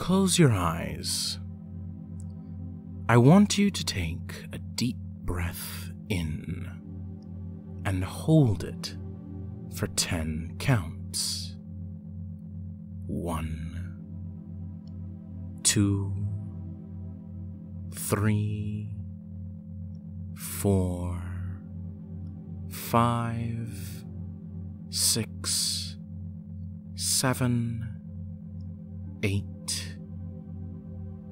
Close your eyes. I want you to take a deep breath in and hold it for 10 counts. 1, 2, 3, 4, 5, 6, 7, 8,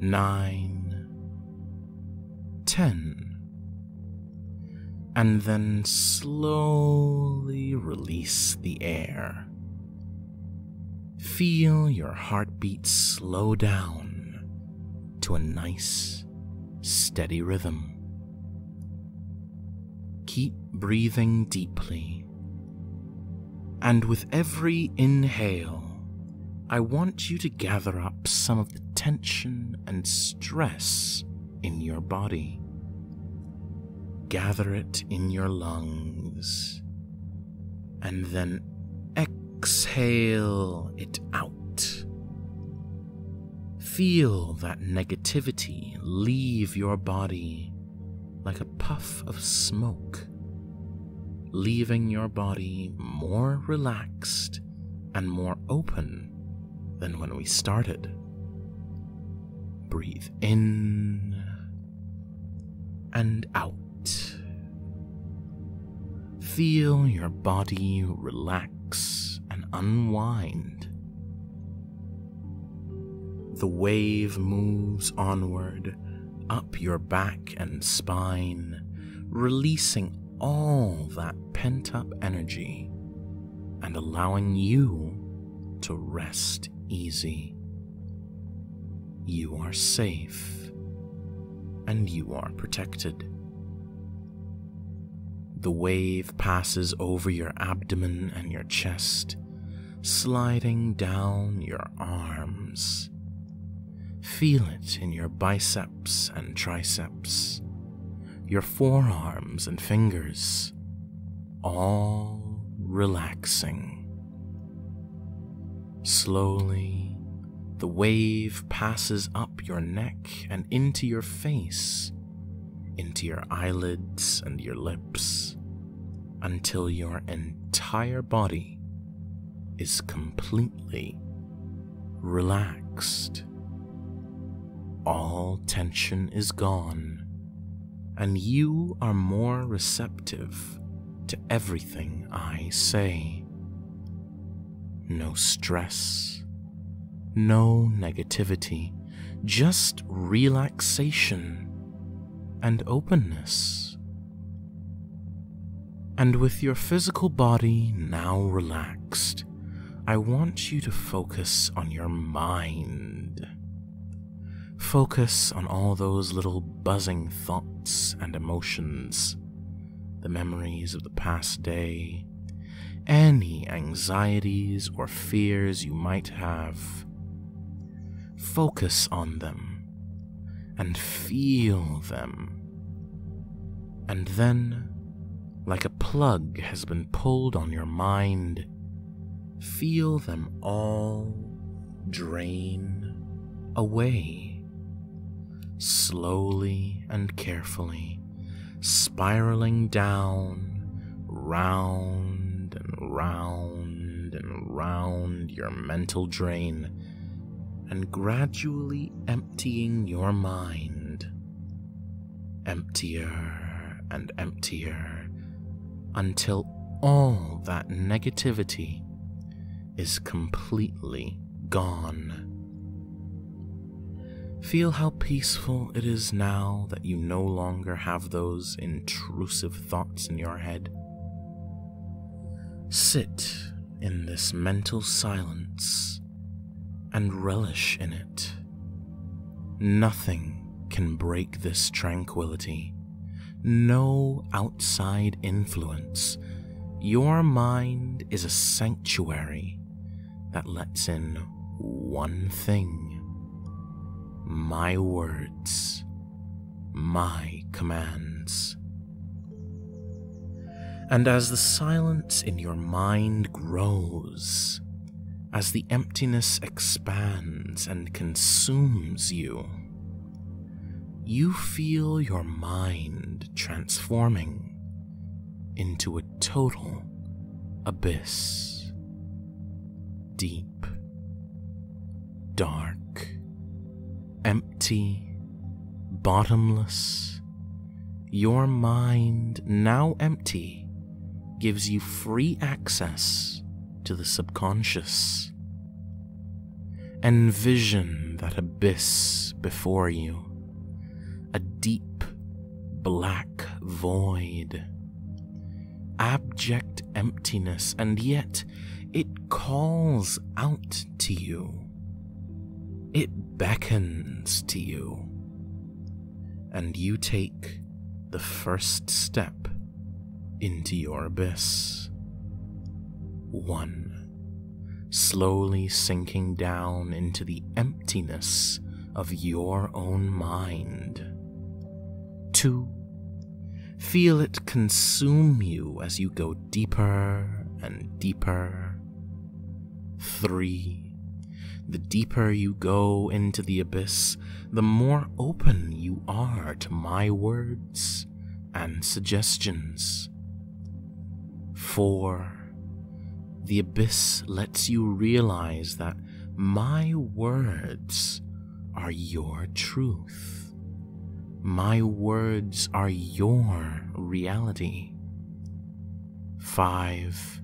9, 10. And then slowly release the air. Feel your heartbeat slow down to a nice, steady rhythm. Keep breathing deeply, and with every inhale, I want you to gather up some of the tension and stress in your body. Gather it in your lungs, and then exhale it out. Feel that negativity leave your body like a puff of smoke, leaving your body more relaxed and more open than when we started. Breathe in and out. Feel your body relax and unwind. The wave moves onward, up your back and spine, releasing all that pent-up energy and allowing you to rest easy. You are safe, and you are protected. The wave passes over your abdomen and your chest, sliding down your arms. Feel it in your biceps and triceps, your forearms and fingers, all relaxing. Slowly, the wave passes up your neck and into your face, into your eyelids and your lips, until your entire body is completely relaxed. All tension is gone, and you are more receptive to everything I say. No stress, no negativity, just relaxation and openness. And with your physical body now relaxed, I want you to focus on your mind. Focus on all those little buzzing thoughts and emotions, the memories of the past day, any anxieties or fears you might have. Focus on them and feel them. And then, like a plug has been pulled on your mind, feel them all drain away, slowly and carefully, spiraling down, round and round and round your mental drain, and gradually emptying your mind, emptier and emptier, until all that negativity is completely gone. Feel how peaceful it is now that you no longer have those intrusive thoughts in your head. Sit in this mental silence and relish in it. Nothing can break this tranquility. No outside influence. Your mind is a sanctuary that lets in one thing: my words, my commands. And as the silence in your mind grows, As the emptiness expands and consumes you, you feel your mind transforming into a total abyss. Deep, dark, empty, bottomless. Your mind, now empty, gives you free access to the subconscious. Envision that abyss before you, a deep, black void, abject emptiness, and yet it calls out to you. It beckons to you, and you take the first step into your abyss. 1. Slowly sinking down into the emptiness of your own mind. 2. Feel it consume you as you go deeper and deeper. 3. The deeper you go into the abyss, the more open you are to my words and suggestions. 4. The abyss lets you realize that my words are your truth. My words are your reality. 5.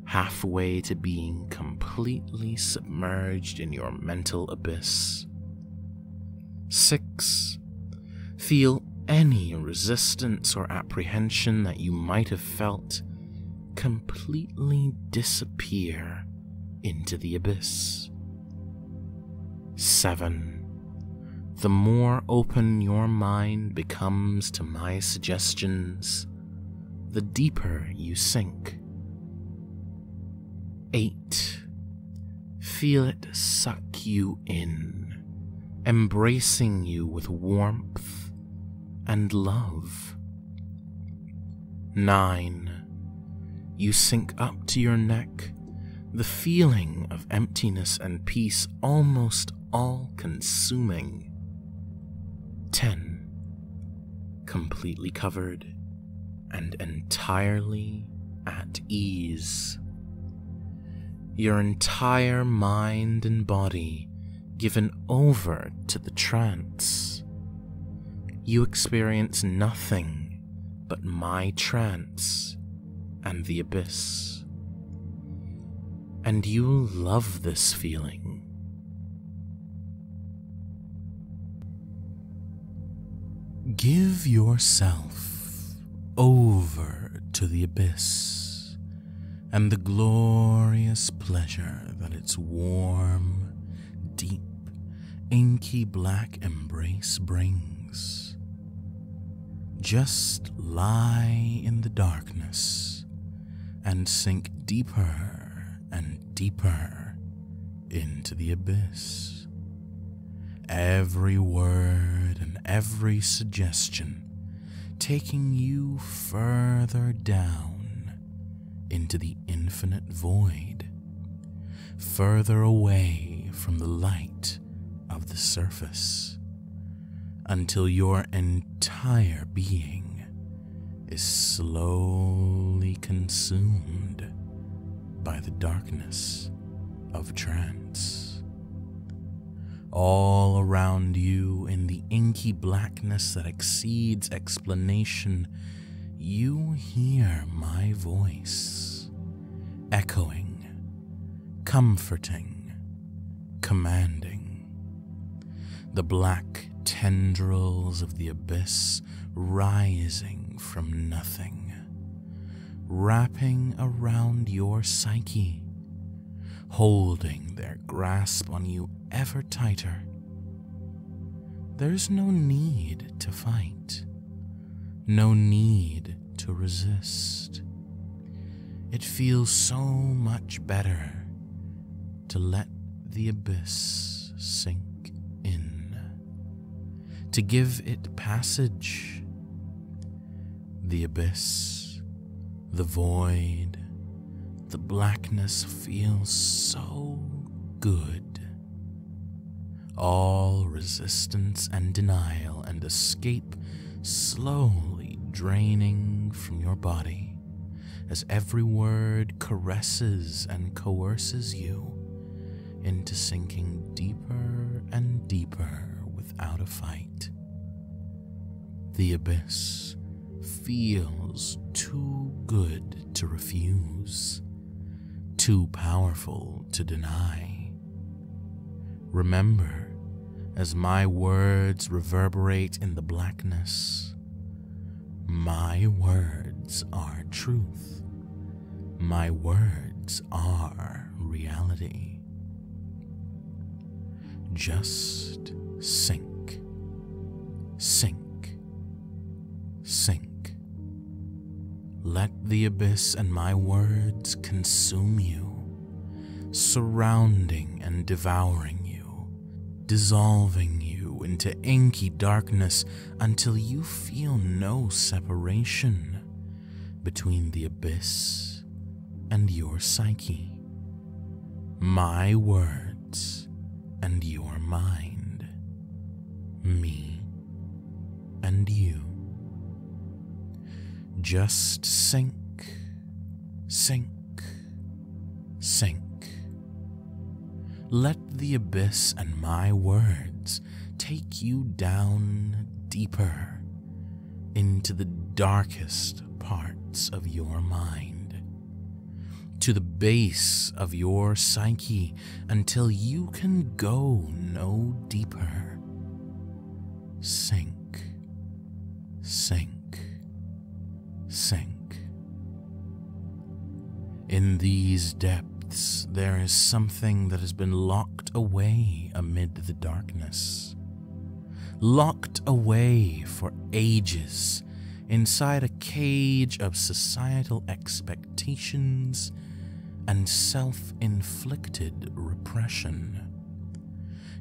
Halfway to being completely submerged in your mental abyss. 6. Feel any resistance or apprehension that you might have felt completely disappear into the abyss. 7. The more open your mind becomes to my suggestions, the deeper you sink. 8. Feel it suck you in, embracing you with warmth and love. 9. You sink up to your neck, the feeling of emptiness and peace almost all-consuming. 10. Completely covered and entirely at ease. Your entire mind and body given over to the trance. You experience nothing but my trance and the abyss. And you love this feeling. Give yourself over to the abyss and the glorious pleasure that its warm, deep, inky black embrace brings. Just lie in the darkness and sink deeper and deeper into the abyss. Every word and every suggestion taking you further down into the infinite void, further away from the light of the surface, until your entire being is slowly consumed by the darkness of trance. All around you, in the inky blackness that exceeds explanation, you hear my voice, echoing, comforting, commanding. The black tendrils of the abyss rising from nothing, wrapping around your psyche, holding their grasp on you ever tighter. There's no need to fight, no need to resist. It feels so much better to let the abyss sink in, to give it passage. The abyss, the void, the blackness feels so good. All resistance and denial and escape slowly draining from your body as every word caresses and coerces you into sinking deeper and deeper without a fight. The abyss feels too good to refuse, too powerful to deny. Remember, as my words reverberate in the blackness, my words are truth. My words are reality. Just sink, sink, sink. Let the abyss and my words consume you, surrounding and devouring you, dissolving you into inky darkness until you feel no separation between the abyss and your psyche. My words and your mind. Me and you. Just sink, sink, sink. Let the abyss and my words take you down deeper into the darkest parts of your mind, to the base of your psyche until you can go no deeper. Sink, sink, sink. In these depths, there is something that has been locked away amid the darkness. Locked away for ages inside a cage of societal expectations and self-inflicted repression,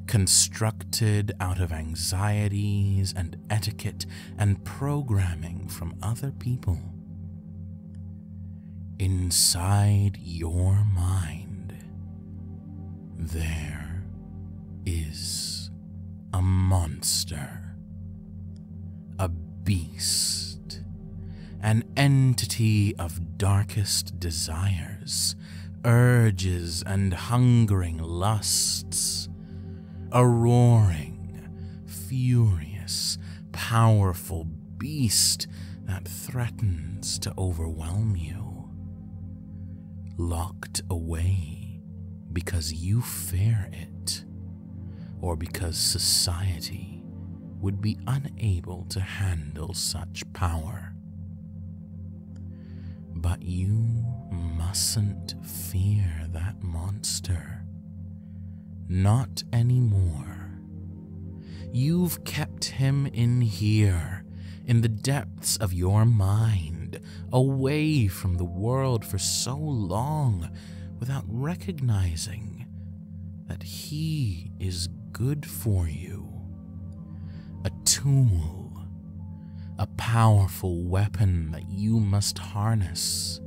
constructed out of anxieties and etiquette and programming from other people. Inside your mind, there is a monster, a beast, an entity of darkest desires, urges and hungering lusts, a roaring, furious, powerful beast that threatens to overwhelm you. Locked away because you fear it, or because society would be unable to handle such power. But you mustn't fear that monster. Not anymore. You've kept him in here, in the depths of your mind, away from the world for so long, without recognizing that he is good for you. A tool, a powerful weapon that you must harness,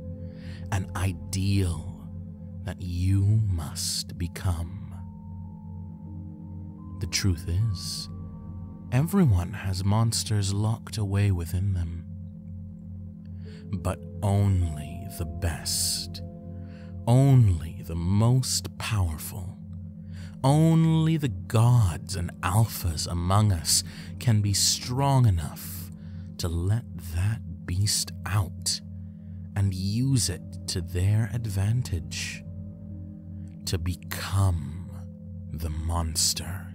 an ideal that you must become. The truth is, everyone has monsters locked away within them. But only the best, only the most powerful, only the gods and alphas among us can be strong enough to let that beast out and use it to their advantage, to become the monster,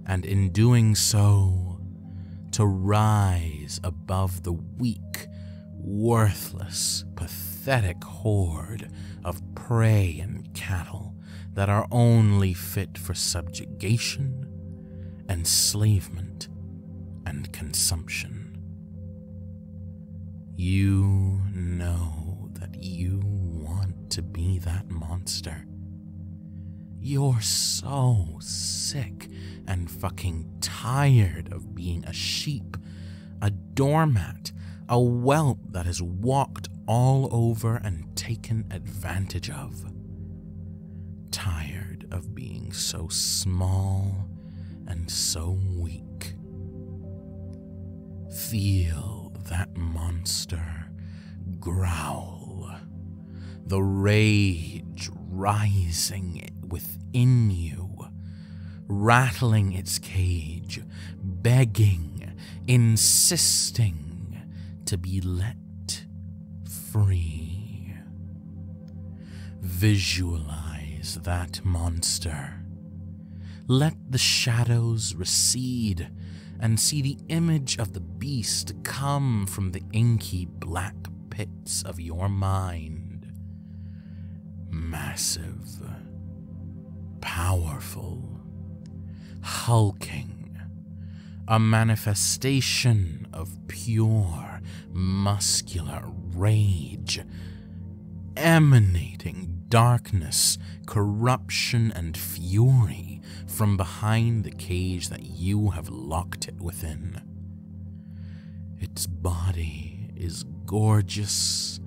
and in doing so, to rise above the weak, worthless, pathetic horde of prey and cattle that are only fit for subjugation, enslavement, and consumption. You know that you want to be that monster. You're so sick and fucking tired of being a sheep, a doormat, a whelp that is walked all over and taken advantage of. Tired tired of being so small and so weak. Feel that monster growl, the rage rising within you, rattling its cage, begging, insisting to be let free. Visualize that monster. Let the shadows recede and see the image of the beast come from the inky black pits of your mind. Massive, powerful, hulking, a manifestation of pure, muscular rage, emanating darkness, corruption, and fury from behind the cage that you have locked it within. Its body is gorgeous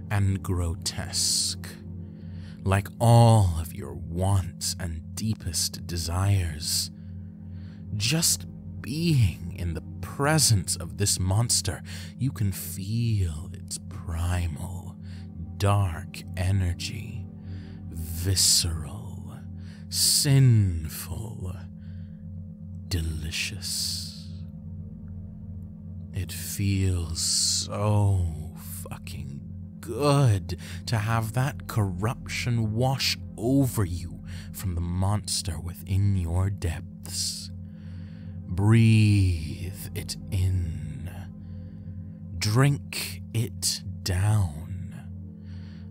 and grotesque, like all of your wants and deepest desires. Just being in the presence of this monster, you can feel its primal, dark energy, visceral, sinful, delicious. It feels so fucking good to have that corruption wash over you from the monster within your depths. Breathe it in. Drink it down.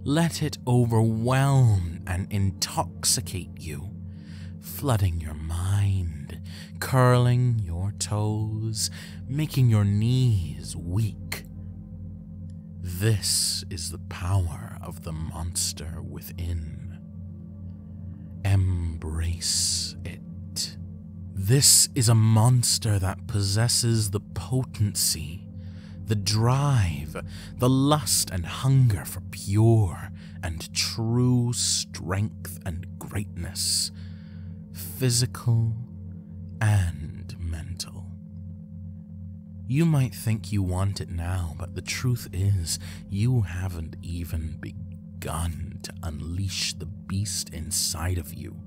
Let it overwhelm and intoxicate you, flooding your mind, curling your toes, making your knees weak. This is the power of the monster within. Embrace it. This is a monster that possesses the potency, the drive, the lust and hunger for pure and true strength and greatness, physical and mental. You might think you want it now, but the truth is, you haven't even begun to unleash the beast inside of you.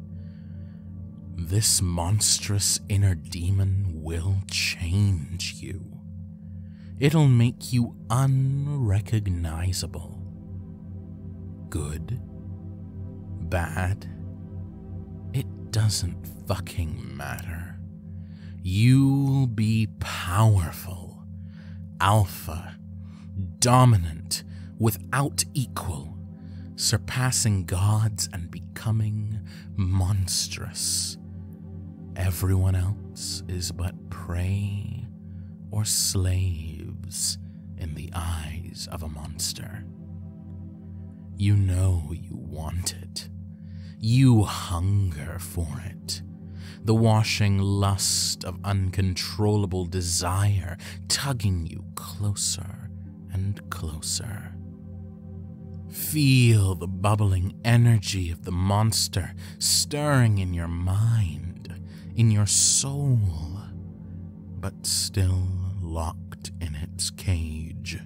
This monstrous inner demon will change you. It'll make you unrecognizable. Good, bad, it doesn't fucking matter. You'll be powerful, alpha, dominant, without equal, surpassing gods and becoming monstrous. Everyone else is but prey or slaves in the eyes of a monster. You know you want it. You hunger for it. The washing lust of uncontrollable desire tugging you closer and closer. Feel the bubbling energy of the monster stirring in your mind, in your soul, but still locked in its cage.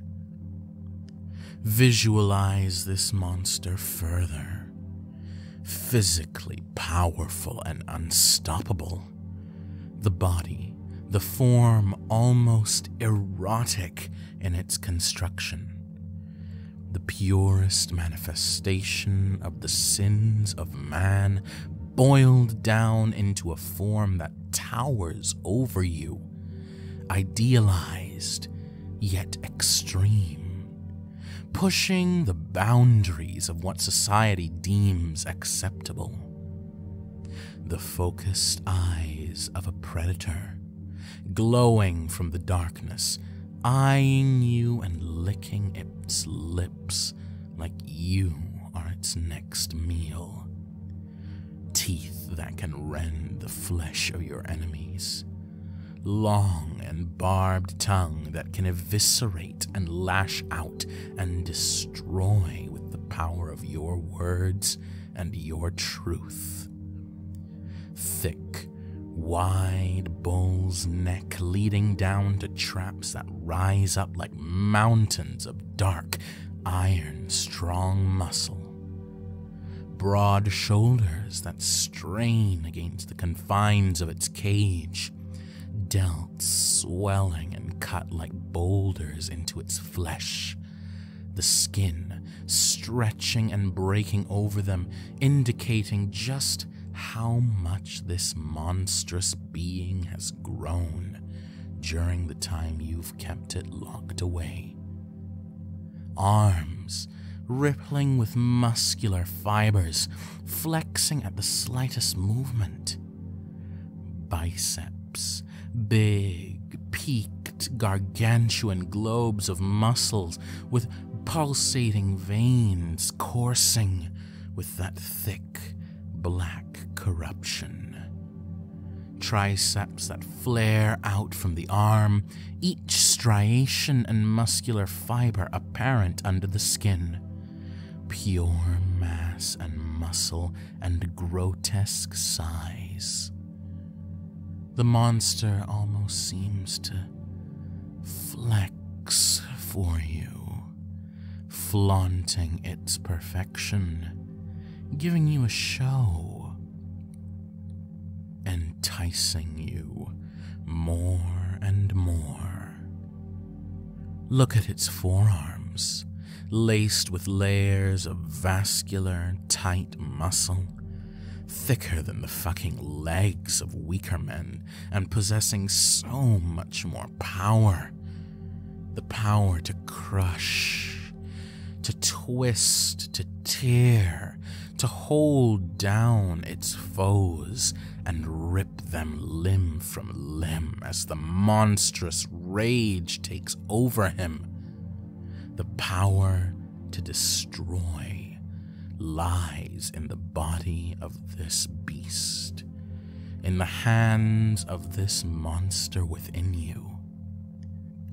Visualize this monster further. Physically powerful and unstoppable. The body, the form almost erotic in its construction. The purest manifestation of the sins of man boiled down into a form that towers over you, idealized yet extreme, pushing the boundaries of what society deems acceptable. The focused eyes of a predator, glowing from the darkness, eyeing you and licking its lips like you are its next meal. Teeth that can rend the flesh of your enemies. Long and barbed tongue that can eviscerate and lash out and destroy with the power of your words and your truth. thick, wide bull's neck leading down to traps that rise up like mountains of dark, iron-strong muscle. Broad shoulders that strain against the confines of its cage, delts swelling and cut like boulders into its flesh, the skin stretching and breaking over them, indicating just how much this monstrous being has grown during the time you've kept it locked away. Arms rippling with muscular fibers, flexing at the slightest movement. Biceps, big, peaked, gargantuan globes of muscles with pulsating veins coursing with that thick, black corruption. Triceps that flare out from the arm, each striation and muscular fiber apparent under the skin. Pure mass and muscle and grotesque size. The monster almost seems to flex for you, flaunting its perfection, giving you a show, enticing you more and more. Look at its forearms, laced with layers of vascular, tight muscle, thicker than the fucking legs of weaker men, and possessing so much more power. The power to crush, to twist, to tear, to hold down its foes and rip them limb from limb as the monstrous rage takes over him. The power to destroy lies in the body of this beast, in the hands of this monster within you.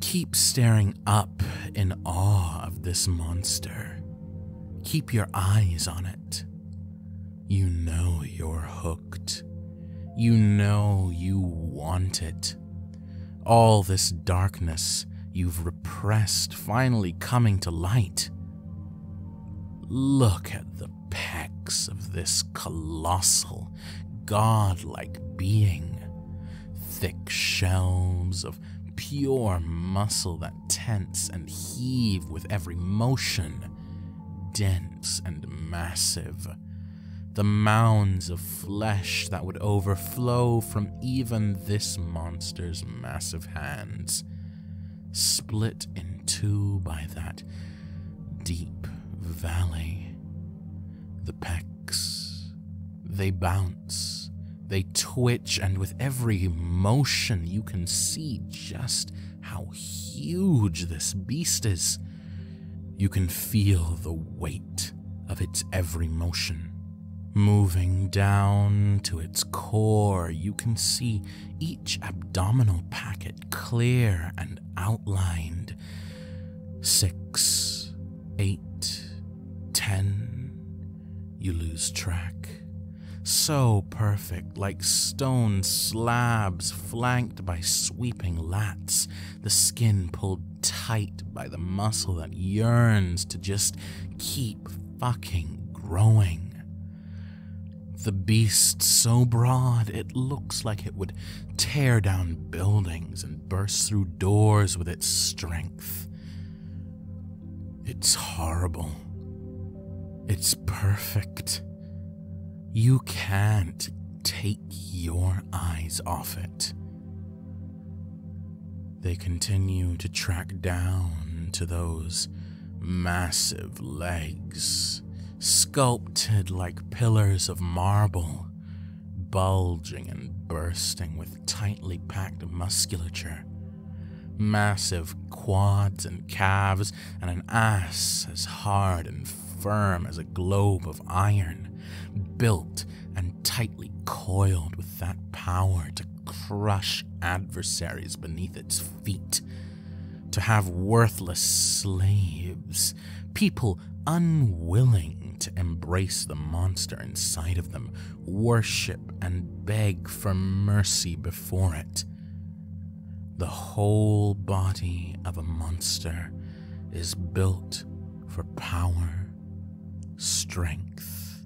Keep staring up in awe of this monster. Keep your eyes on it. You know you're hooked. You know you want it. All this darkness you've repressed finally coming to light. Look at the pecs of this colossal, godlike being. Thick shelves of pure muscle that tense and heave with every motion. Dense and massive. The mounds of flesh that would overflow from even this monster's massive hands, split in two by that deep valley. The pecs, they bounce, they twitch, and with every motion you can see just how huge this beast is. You can feel the weight of its every motion. Moving down to its core, you can see each abdominal packet clear and outlined. 6, 8, 10. You lose track. So perfect, like stone slabs flanked by sweeping lats, the skin pulled tight by the muscle that yearns to just keep fucking growing. The beast so broad it looks like it would tear down buildings and burst through doors with its strength. It's horrible. It's perfect. You can't take your eyes off it. They continue to track down to those massive legs, sculpted like pillars of marble, bulging and bursting with tightly packed musculature, massive quads and calves, and an ass as hard and firm as a globe of iron, built and tightly coiled with that power to crush adversaries beneath its feet, to have worthless slaves, people unwilling want to embrace the monster inside of them, worship and beg for mercy before it. The whole body of a monster is built for power, strength,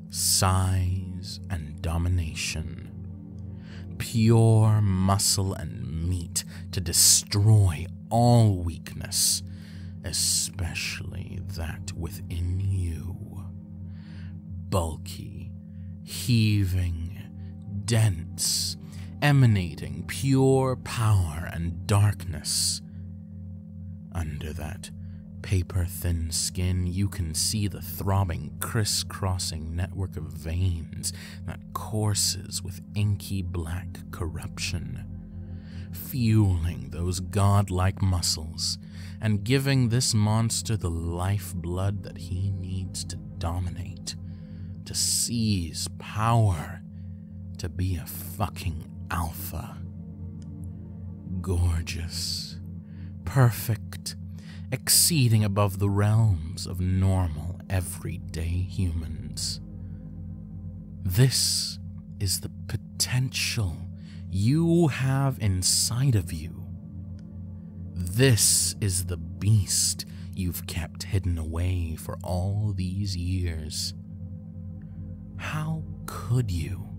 size, and domination. Pure muscle and meat to destroy all weakness, especially that within you. Bulky, heaving, dense, emanating pure power and darkness. Under that paper-thin skin, you can see the throbbing, crisscrossing network of veins that courses with inky black corruption, fueling those godlike muscles and giving this monster the lifeblood that he needs to dominate, to seize power, to be a fucking alpha. Gorgeous, perfect, exceeding above the realms of normal, everyday humans. This is the potential you have inside of you. This is the beast you've kept hidden away for all these years. How could you?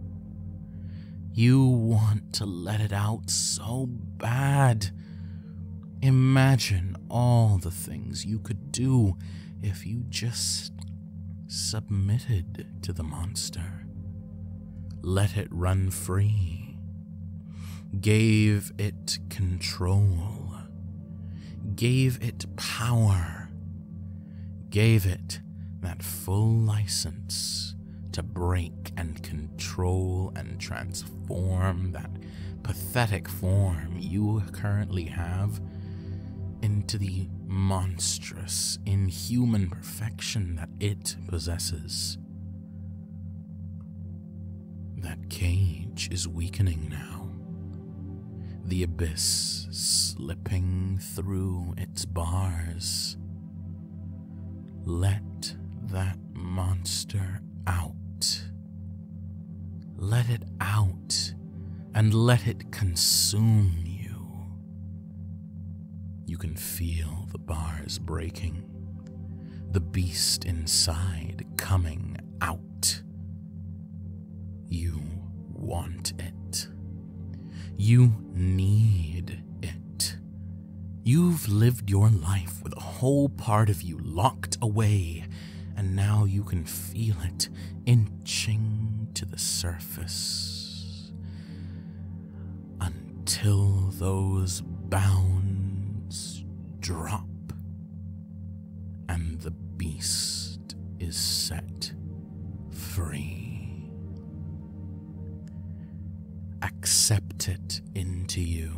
You want to let it out so bad. Imagine all the things you could do if you just submitted to the monster. Let it run free. Gave it control. Gave it power. Gave it that full license to break and control and transform that pathetic form you currently have into the monstrous, inhuman perfection that it possesses. That cage is weakening now, the abyss slipping through its bars. Let that monster out. Let it out, and let it consume you. You can feel the bars breaking, the beast inside coming out. You want it. You need it. You've lived your life with a whole part of you locked away, and now you can feel it inching to the surface until those bounds drop and the beast is set free. Accept it into you.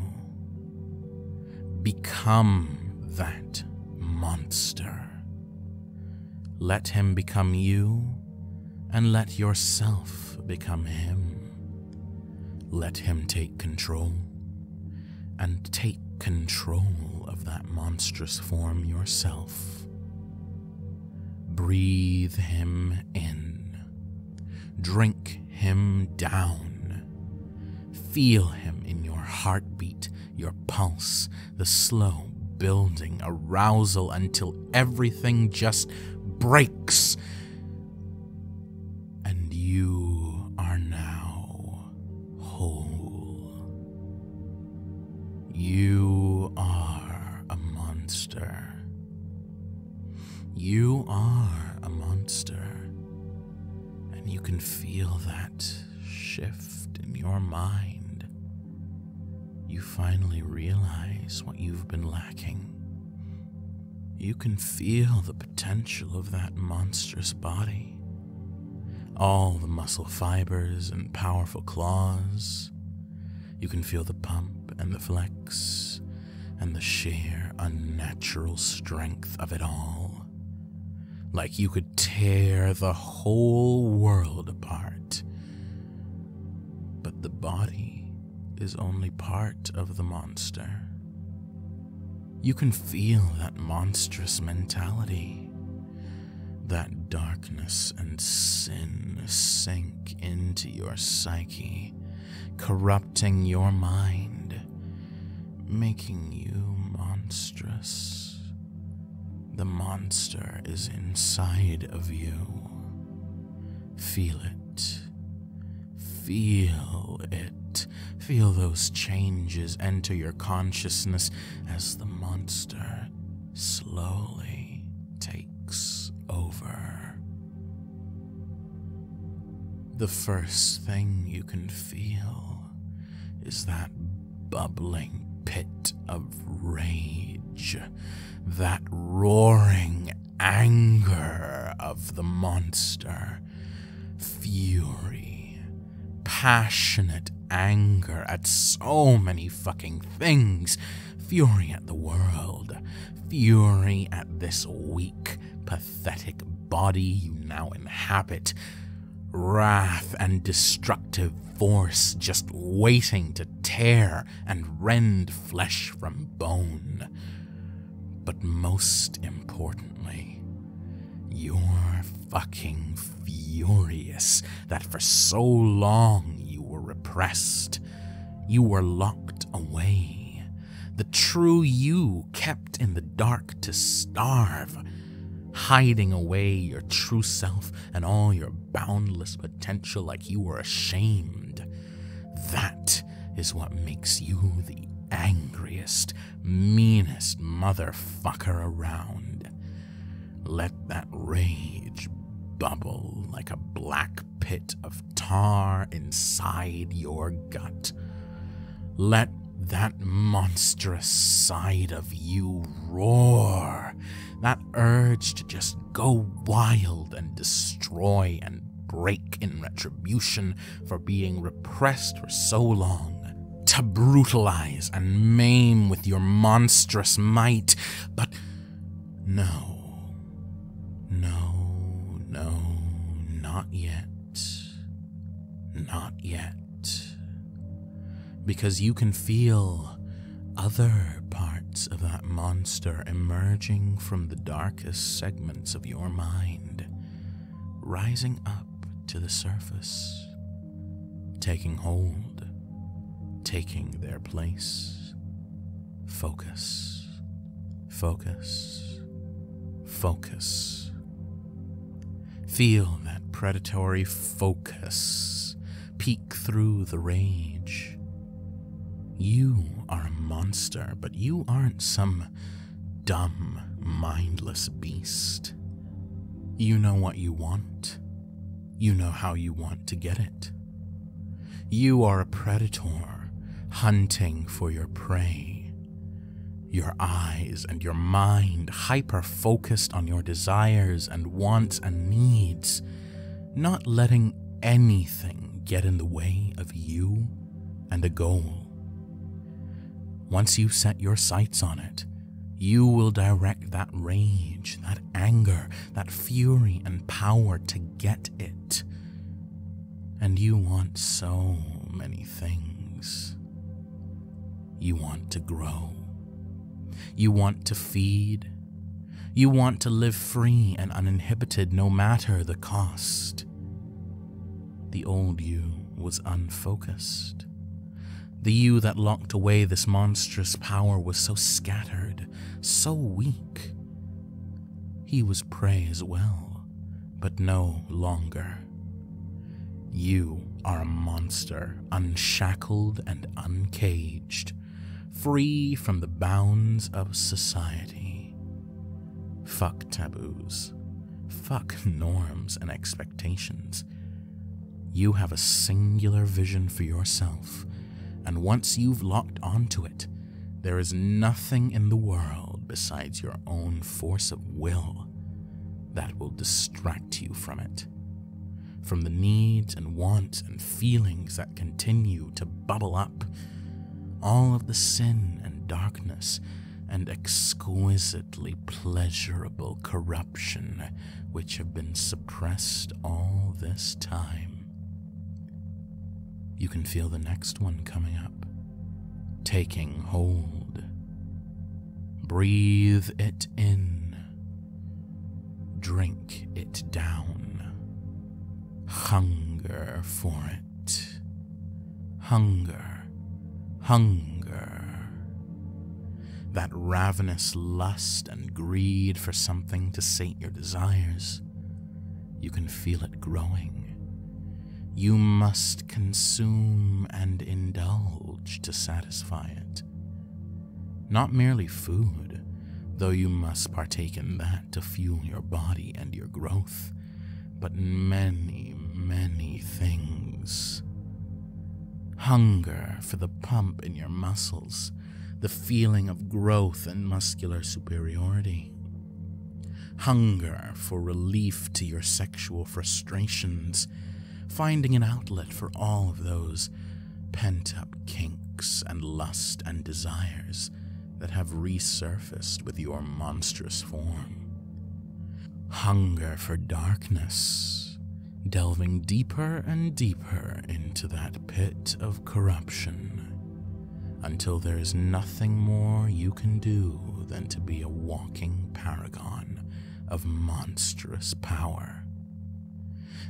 Become that monster. Let him become you, and let yourself become him. Let him take control, and take control of that monstrous form yourself. Breathe him in. Drink him down. Feel him in your heartbeat, your pulse, the slow building arousal until everything just breaks. And you are now whole. You are a monster. You are a monster. And you can feel that shift in your mind. You finally realize what you've been lacking. You can feel the potential of that monstrous body. All the muscle fibers and powerful claws. You can feel the pump and the flex and the sheer unnatural strength of it all. Like you could tear the whole world apart. But the body is only part of the monster. You can feel that monstrous mentality. that darkness and sin sink into your psyche, corrupting your mind, making you monstrous. The monster is inside of you. Feel it. Feel it. Feel those changes enter your consciousness as the monster slowly takes over. The first thing you can feel is that bubbling pit of rage, that roaring anger of the monster, fury, passionate anger at so many fucking things, fury at the world, fury at this weak, pathetic body you now inhabit, wrath and destructive force just waiting to tear and rend flesh from bone. But most importantly, you're fucking furious that for so long you were repressed, you were locked away, the true you kept in the dark to starve, hiding away your true self and all your boundless potential like you were ashamed. That is what makes you the angriest, meanest motherfucker around. Let that rage bubble like a black pit of tar inside your gut. Let that monstrous side of you roar, that urge to just go wild and destroy and break in retribution for being repressed for so long, to brutalize and maim with your monstrous might. But no, not yet. Not yet. Because you can feel other parts of that monster emerging from the darkest segments of your mind, rising up to the surface, taking hold, taking their place. Focus, focus, focus. Feel that predatory focus peek through the rage. You are a monster, but you aren't some dumb, mindless beast. You know what you want. You know how you want to get it. You are a predator, hunting for your prey. Your eyes and your mind hyper-focused on your desires and wants and needs, not letting anything get in the way of you and a goal. Once you set your sights on it, you will direct that rage, that anger, that fury and power to get it. And you want so many things. You want to grow. You want to feed. You want to live free and uninhibited no matter the cost. The old you was unfocused. The you that locked away this monstrous power was so scattered, so weak. He was prey as well, but no longer. You are a monster, unshackled and uncaged, free from the bounds of society. Fuck taboos. Fuck norms and expectations. You have a singular vision for yourself, and once you've locked onto it, there is nothing in the world besides your own force of will that will distract you from it, from the needs and wants and feelings that continue to bubble up, all of the sin and darkness and exquisitely pleasurable corruption which have been suppressed all this time. You can feel the next one coming up, taking hold. Breathe it in. drink it down. Hunger for it. Hunger, hunger. That ravenous lust and greed for something to sate your desires. You can feel it growing. You must consume and indulge to satisfy it. Not merely food, though you must partake in that to fuel your body and your growth, but many, many things. Hunger for the pump in your muscles, the feeling of growth and muscular superiority. Hunger for relief to your sexual frustrations, finding an outlet for all of those pent-up kinks and lust and desires that have resurfaced with your monstrous form. Hunger for darkness, delving deeper and deeper into that pit of corruption, until there is nothing more you can do than to be a walking paragon of monstrous power.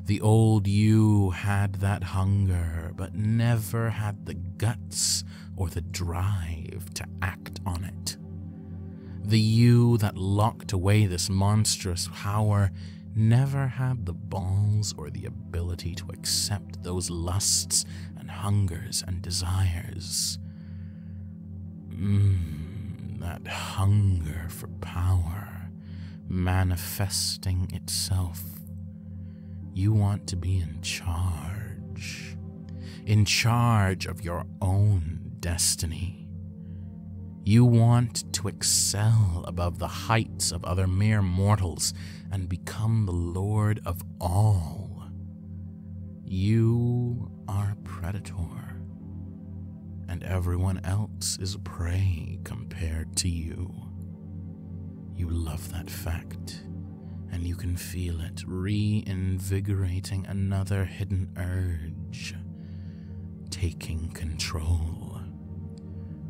The old you had that hunger, but never had the guts or the drive to act on it. The you that locked away this monstrous power never had the balls or the ability to accept those lusts and hungers and desires. That hunger for power manifesting itself. You want to be in charge of your own destiny. You want to excel above the heights of other mere mortals and become the lord of all. You are a predator, and everyone else is prey compared to you. You love that fact, and you can feel it reinvigorating another hidden urge, taking control.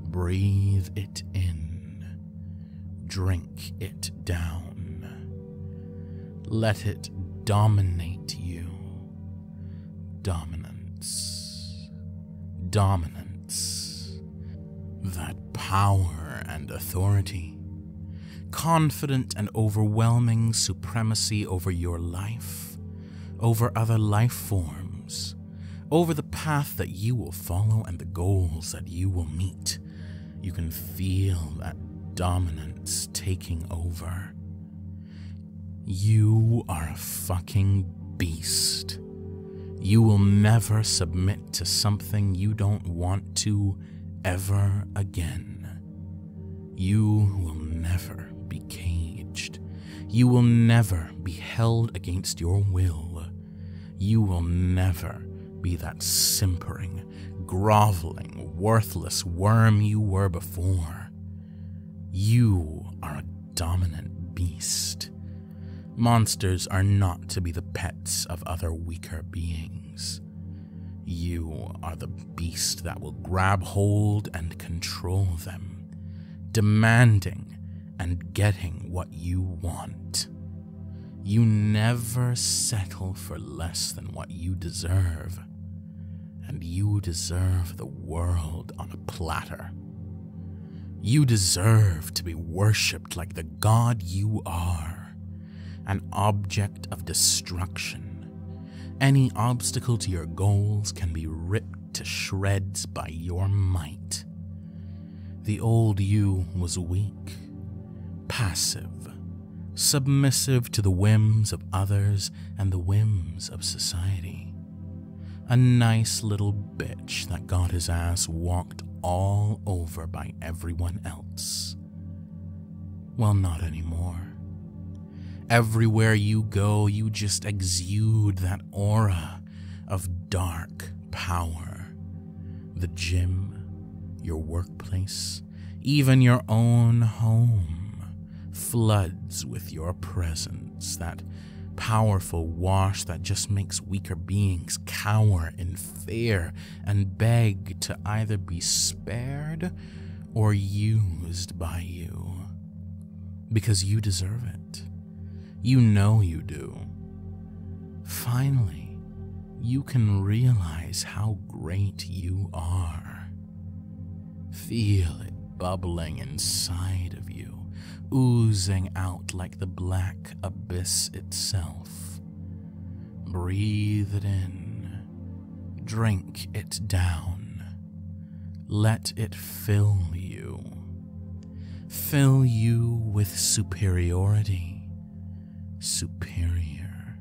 Breathe it in. Drink it down. Let it dominate you. Dominance. Dominance. That power and authority. Confident and overwhelming supremacy over your life, over other life forms, over the path that you will follow and the goals that you will meet. You can feel that dominance taking over. You are a fucking beast. You will never submit to something you don't want to ever again. You will never be caged. You will never be held against your will. You will never be that simpering, groveling, worthless worm you were before. You are a dominant beast. Monsters are not to be the pets of other weaker beings. You are the beast that will grab hold and control them, demanding and getting what you want. You never settle for less than what you deserve, and you deserve the world on a platter. You deserve to be worshipped like the god you are, an object of destruction. Any obstacle to your goals can be ripped to shreds by your might. The old you was weak, passive, submissive to the whims of others and the whims of society. A nice little bitch that got his ass walked all over by everyone else. Well, not anymore. Everywhere you go, you just exude that aura of dark power. The gym, your workplace, even your own home floods with your presence, that powerful wash that just makes weaker beings cower in fear and beg to either be spared or used by you. Because you deserve it. You know you do. Finally, you can realize how great you are. Feel it bubbling inside of you, oozing out like the black abyss itself. Breathe it in. Drink it down. Let it fill you. Fill you with superiority. Superior.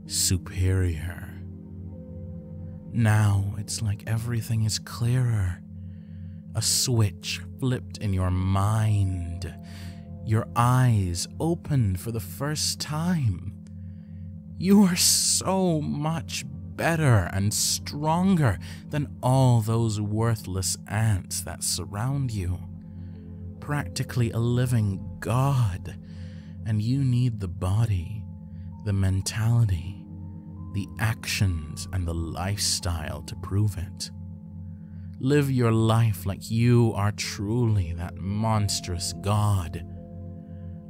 Superior. Now it's like everything is clearer. A switch flipped in your mind. Your eyes opened for the first time. You are so much better and stronger than all those worthless ants that surround you. Practically a living god, and you need the body, the mentality, the actions, and the lifestyle to prove it. Live your life like you are truly that monstrous god.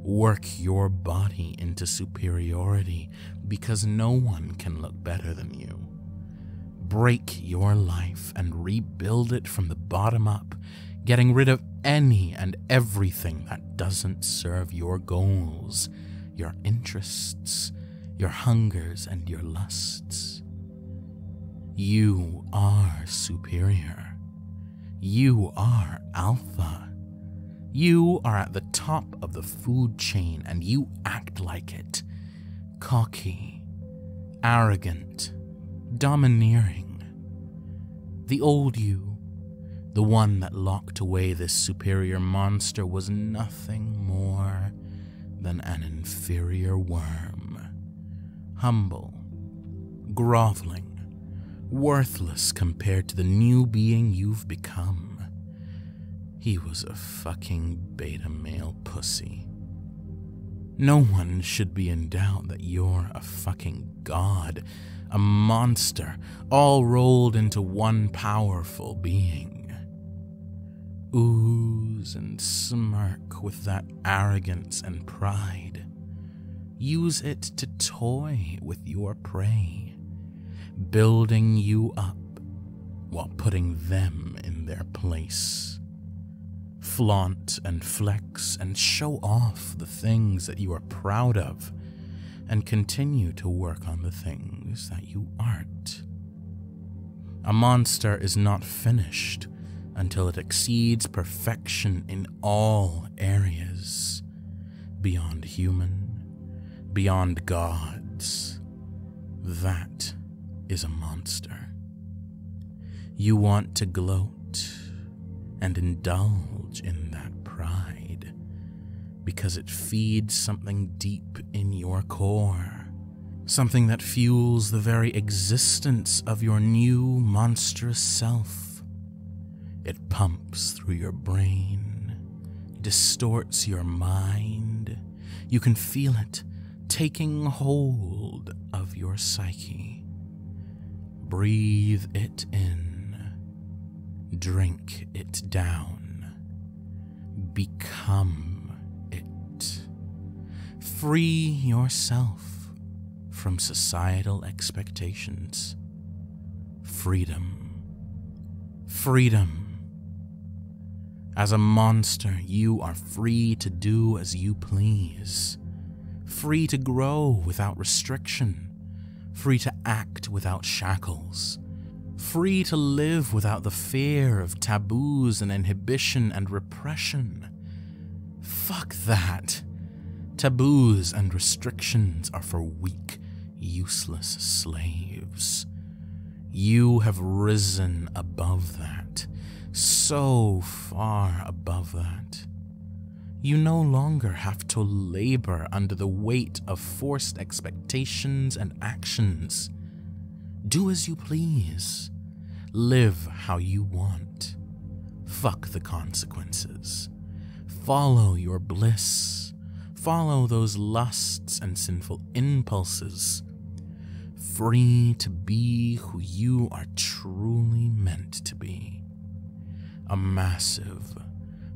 Work your body into superiority because no one can look better than you. Break your life and rebuild it from the bottom up, getting rid of any and everything that doesn't serve your goals, your interests, your hungers, and your lusts. You are superior. You are alpha. You are at the top of the food chain and you act like it. Cocky, arrogant, domineering. The old you, the one that locked away this superior monster, was nothing more than an inferior worm. Humble, groveling, worthless compared to the new being you've become. He was a fucking beta male pussy. No one should be in doubt that you're a fucking god, a monster, all rolled into one powerful being. Ooze and smirk with that arrogance and pride. Use it to toy with your prey, building you up while putting them in their place. Flaunt and flex and show off the things that you are proud of, and continue to work on the things that you aren't. A monster is not finished until it exceeds perfection in all areas, beyond human, beyond gods. That is a monster. You want to gloat and indulge in that pride because it feeds something deep in your core, something that fuels the very existence of your new monstrous self. It pumps through your brain, distorts your mind. You can feel it taking hold of your psyche. Breathe it in. Drink it down. Become it. Free yourself from societal expectations. Freedom. Freedom. As a monster, you are free to do as you please. Free to grow without restriction. Free to act without shackles. Free to live without the fear of taboos and inhibition and repression. Fuck that. Taboos and restrictions are for weak, useless slaves. You have risen above that, so far above that. You no longer have to labor under the weight of forced expectations and actions. Do as you please. Live how you want. Fuck the consequences. Follow your bliss. Follow those lusts and sinful impulses. Free to be who you are truly meant to be. A massive,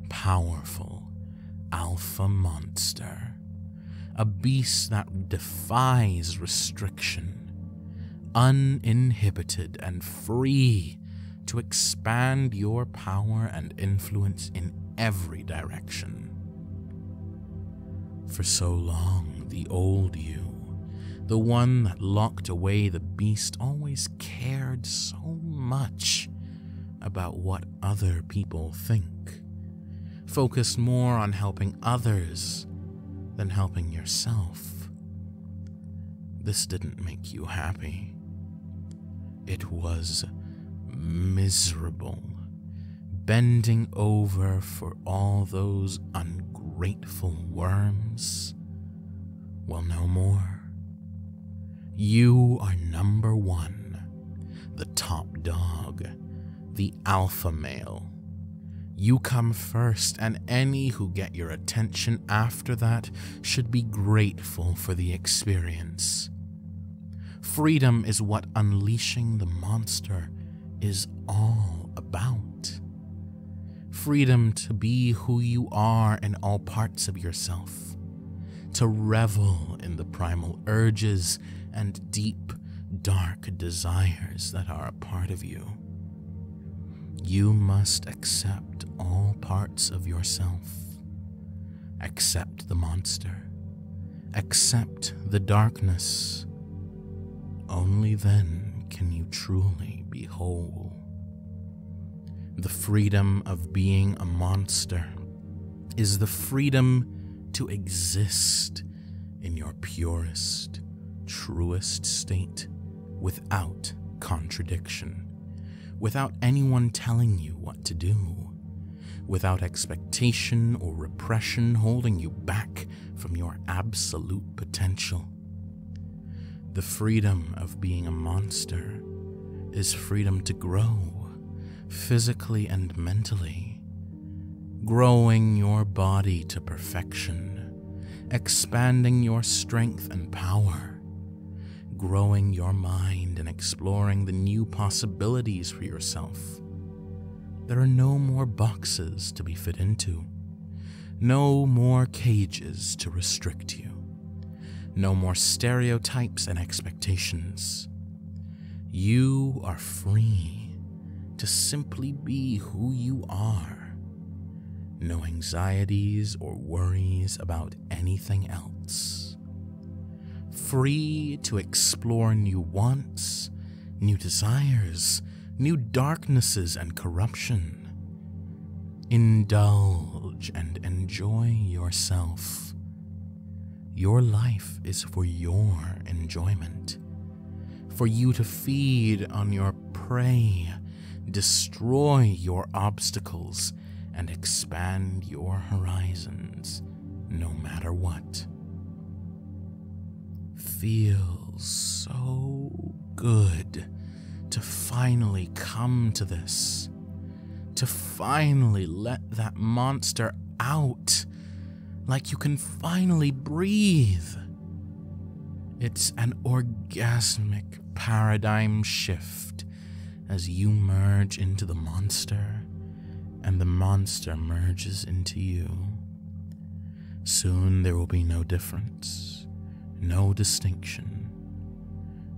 powerful alpha monster. a beast that defies restriction, uninhibited and free to expand your power and influence in every direction. For so long, the old you, the one that locked away the beast, always cared so much about what other people think, focused more on helping others than helping yourself. This didn't make you happy. It was miserable, bending over for all those ungrateful worms. Well, no more. You are number one, the top dog, the alpha male. You come first, and any who get your attention after that should be grateful for the experience. Freedom is what unleashing the monster is all about. Freedom to be who you are in all parts of yourself, to revel in the primal urges and deep, dark desires that are a part of you. You must accept all parts of yourself. Accept the monster. Accept the darkness. Only then can you truly be whole. The freedom of being a monster is the freedom to exist in your purest, truest state without contradiction, without anyone telling you what to do, without expectation or repression holding you back from your absolute potential. The freedom of being a monster is freedom to grow, physically and mentally, growing your body to perfection, expanding your strength and power, growing your mind and exploring the new possibilities for yourself. There are no more boxes to be fit into, no more cages to restrict you, no more stereotypes and expectations. You are free to simply be who you are. No anxieties or worries about anything else. Free to explore new wants, new desires, new darknesses and corruption. Indulge and enjoy yourself. Your life is for your enjoyment, for you to feed on your prey, destroy your obstacles, and expand your horizons, no matter what. Feels so good to finally come to this, to finally let that monster out, like you can finally breathe. It's an orgasmic paradigm shift as you merge into the monster and the monster merges into you. Soon there will be no difference, no distinction.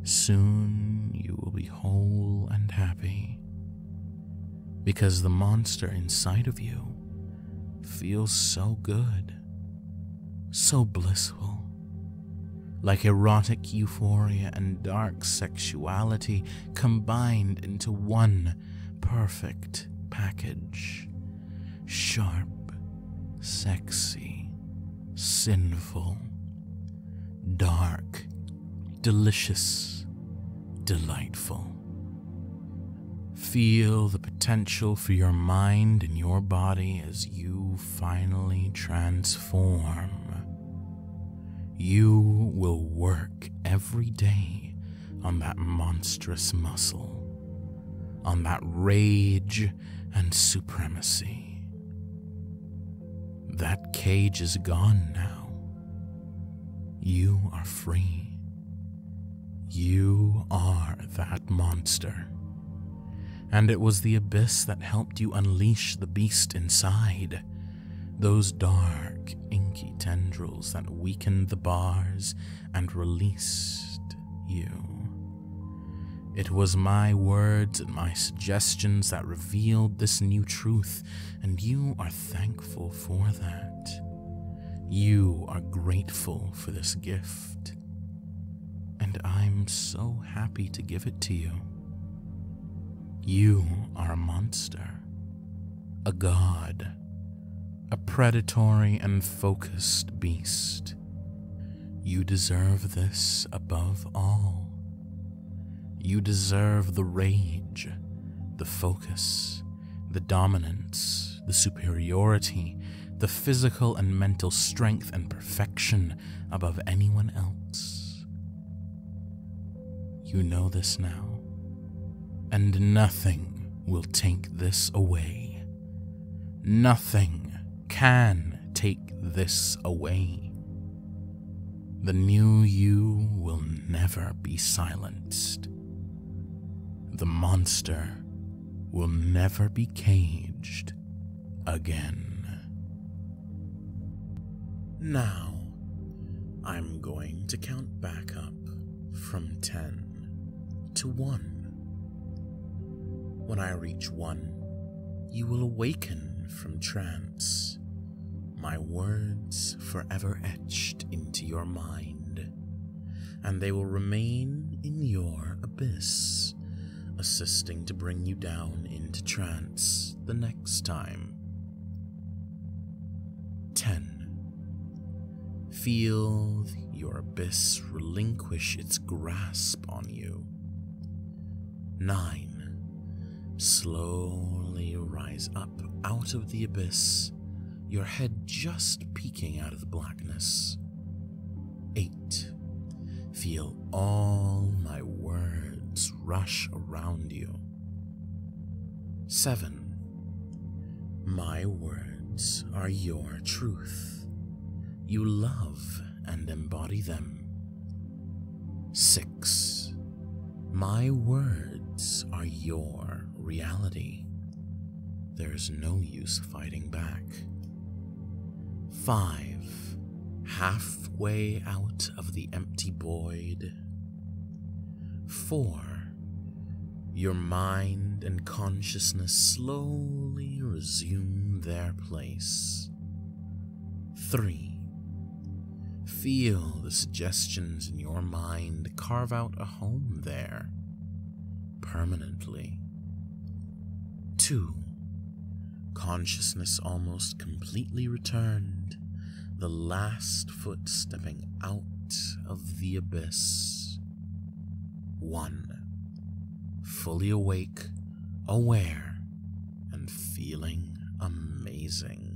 Soon you will be whole and happy, because the monster inside of you feels so good, so blissful, like erotic euphoria and dark sexuality combined into one perfect package. Sharp, sexy, sinful, dark, delicious, delightful. Feel the potential for your mind and your body as you finally transform. You will work every day on that monstrous muscle, on that rage and supremacy. That cage is gone now. You are free. You are that monster. And it was the abyss that helped you unleash the beast inside. Those dark, dark, inky tendrils that weakened the bars and released you. It was my words and my suggestions that revealed this new truth, and you are thankful for that. You are grateful for this gift, and I'm so happy to give it to you. You are a monster, a god, a predatory and focused beast. You deserve this above all. You deserve the rage, the focus, the dominance, the superiority, the physical and mental strength and perfection above anyone else. You know this now, and nothing will take this away. Nothing can take this away. The new you will never be silenced. The monster will never be caged again. Now, I'm going to count back up from 10 to 1. When I reach 1, you will awaken from trance, my words forever etched into your mind, and they will remain in your abyss, assisting to bring you down into trance the next time. 10. Feel your abyss relinquish its grasp on you. 9. Slowly rise up out of the abyss, your head just peeking out of the blackness. 8. Feel all my words rush around you. 7. My words are your truth. You love and embody them. 6. My words are your reality. There's no use fighting back. 5. Halfway out of the empty void. 4. Your mind and consciousness slowly resume their place. 3. Feel the suggestions in your mind carve out a home there, permanently. 2. Consciousness almost completely returned, the last foot stepping out of the abyss. 1. Fully awake, aware, and feeling amazing.